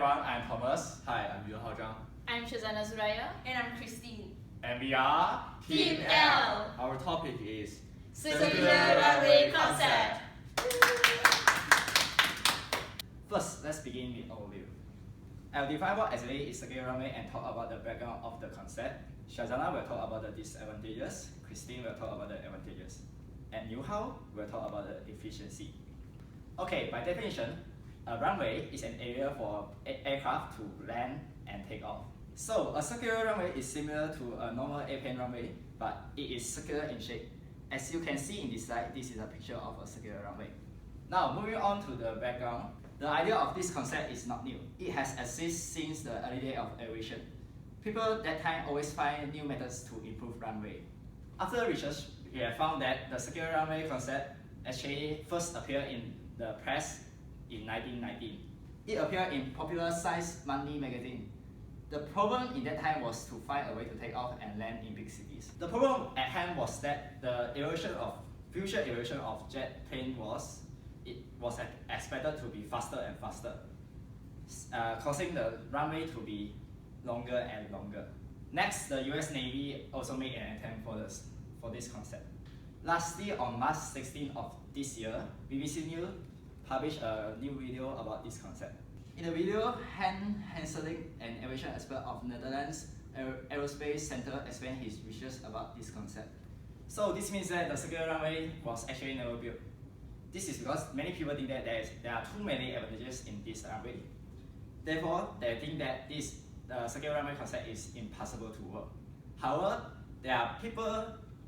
everyone, I'm Thomas. Hi, I'm Yun Hao Zhang. I'm Shazana Zuraya. And I'm Christine. And we are Team L. Our topic is Circular runway concept. First, let's begin with overview. I'll define what exactly is circular runway and talk about the background of the concept. Shazana will talk about the disadvantages, Christine will talk about the advantages, and Yu Hao will talk about the efficiency. Okay, by definition, a runway is an area for aircraft to land and take off. So a circular runway is similar to a normal airplane runway, but it is circular in shape. As you can see in this slide, this is a picture of a circular runway. Now, moving on to the background, the idea of this concept is not new. It has existed since the early days of aviation. People that time always find new methods to improve runway. After research, we have found that the circular runway concept actually first appeared in the press in 1919. It appeared in popular Science Monthly magazine. The problem in that time was to find a way to take off and land in big cities. The problem at hand was that the future evolution of jet plane was expected to be faster and faster, causing the runway to be longer and longer. Next, the US Navy also made an attempt for this concept. Lastly, on March 16th of this year, BBC News published a new video about this concept. In the video, Han Henseling, an aviation expert of Netherlands Aerospace Center, explained his research about this concept. So this means that the circular runway was actually never built. This is because many people think that there are too many advantages in this runway. Therefore, they think that the circular runway concept is impossible to work. However, there are people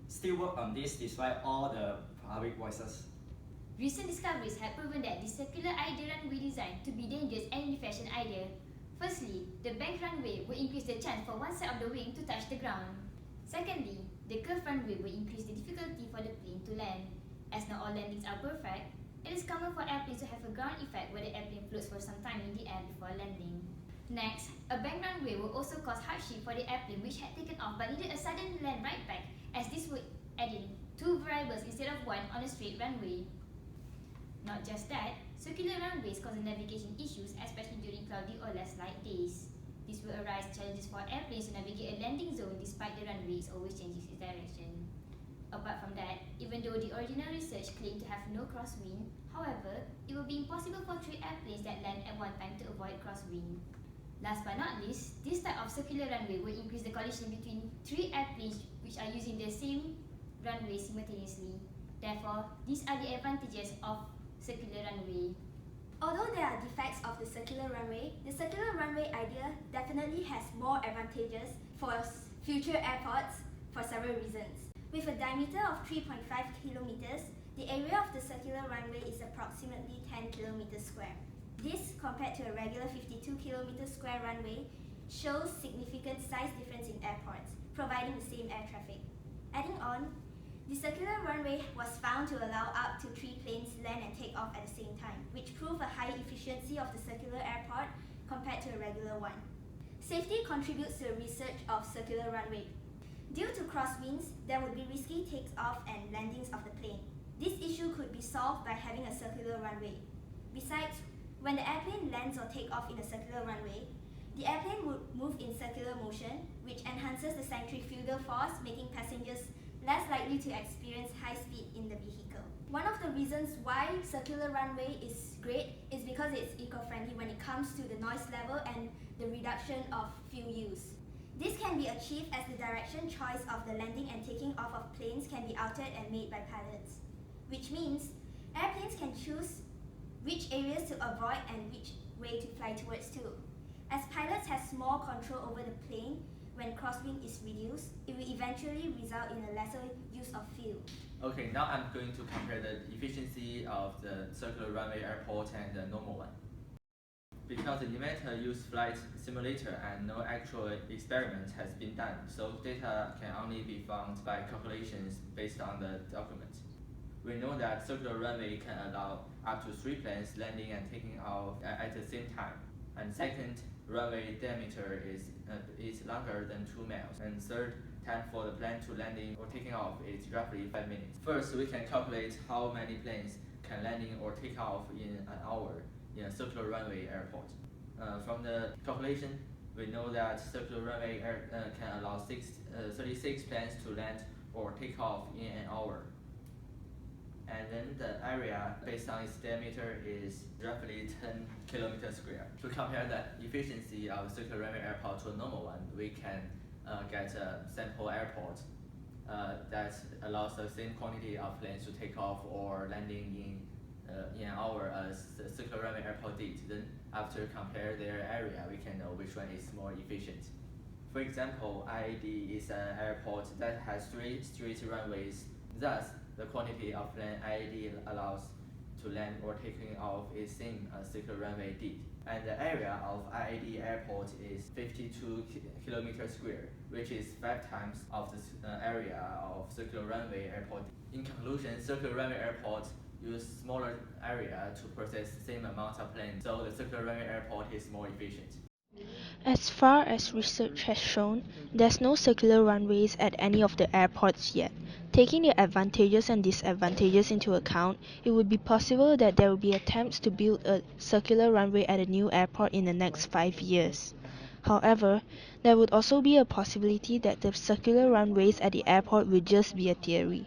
still work on this despite all the public voices. Recent discoveries have proven that the circular ideal runway design to be dangerous and inefficient idea. Firstly, the bank runway will increase the chance for one side of the wing to touch the ground. Secondly, the curved runway will increase the difficulty for the plane to land. As not all landings are perfect, it is common for airplanes to have a ground effect where the airplane floats for some time in the air before landing. Next, a bank runway will also cause hardship for the airplane which had taken off but needed a sudden land right back, as this would add in two variables instead of one on a straight runway. Not just that, circular runways cause navigation issues, especially during cloudy or less light days. This will arise challenges for airplanes to navigate a landing zone despite the runway is always changing its direction. Apart from that, even though the original research claimed to have no crosswind, however, it will be impossible for three airplanes that land at one time to avoid crosswind. Last but not least, this type of circular runway will increase the collision between three airplanes which are using the same runway simultaneously. Therefore, these are the advantages of circular runway. Although there are defects of the circular runway idea definitely has more advantages for future airports for several reasons. With a diameter of 3.5 kilometers, the area of the circular runway is approximately 10 kilometers square. This, compared to a regular 52 kilometers square runway, shows significant size difference in airports, providing the same air traffic. Adding on, the circular runway was found to allow up to 3 planes land and take off at the same time, which proved a high efficiency of the circular airport compared to a regular one. Safety contributes to the research of circular runway. Due to crosswinds, there would be risky takes-off and landings of the plane. This issue could be solved by having a circular runway. Besides, when the airplane lands or takes off in a circular runway, the airplane would move in circular motion, which enhances the centrifugal force, making passengers less likely to experience high speed in the vehicle. One of the reasons why circular runway is great is because it's eco-friendly when it comes to the noise level and the reduction of fuel use. This can be achieved as the direction choice of the landing and taking off of planes can be altered and made by pilots, which means airplanes can choose which areas to avoid and which way to fly towards too. As pilots have more control over the plane, when crosswind is reduced, it will eventually result in a lesser use of fuel. Okay, now I'm going to compare the efficiency of the circular runway airport and the normal one. Because the inventor used flight simulator and no actual experiment has been done, so data can only be found by calculations based on the document. We know that circular runway can allow up to 3 planes landing and taking off at the same time. And second, runway diameter is longer than 2 miles. And third, time for the plane to landing or taking off is roughly 5 minutes. First, we can calculate how many planes can landing or take off in an hour in a circular runway airport. From the calculation, we know that circular runway can allow 36 planes to land or take off in an hour. And then the area based on its diameter is roughly 10 kilometers square. To compare the efficiency of a circular runway airport to a normal one, we can get a sample airport that allows the same quantity of planes to take off or landing in an hour as the circular runway airport did. Then after compare their area, we can know which one is more efficient. For example, IAD is an airport that has 3 straight runways. Thus, the quantity of plane IAD allows to land or taking off is same as circular runway did. And the area of IAD airport is 52 kilometers square, which is 5 times of the area of circular runway airport. In conclusion, circular runway airports use smaller area to process the same amount of planes, so the circular runway airport is more efficient. As far as research has shown, there's no circular runways at any of the airports yet. Taking the advantages and disadvantages into account, it would be possible that there will be attempts to build a circular runway at a new airport in the next 5 years. However, there would also be a possibility that the circular runways at the airport will just be a theory.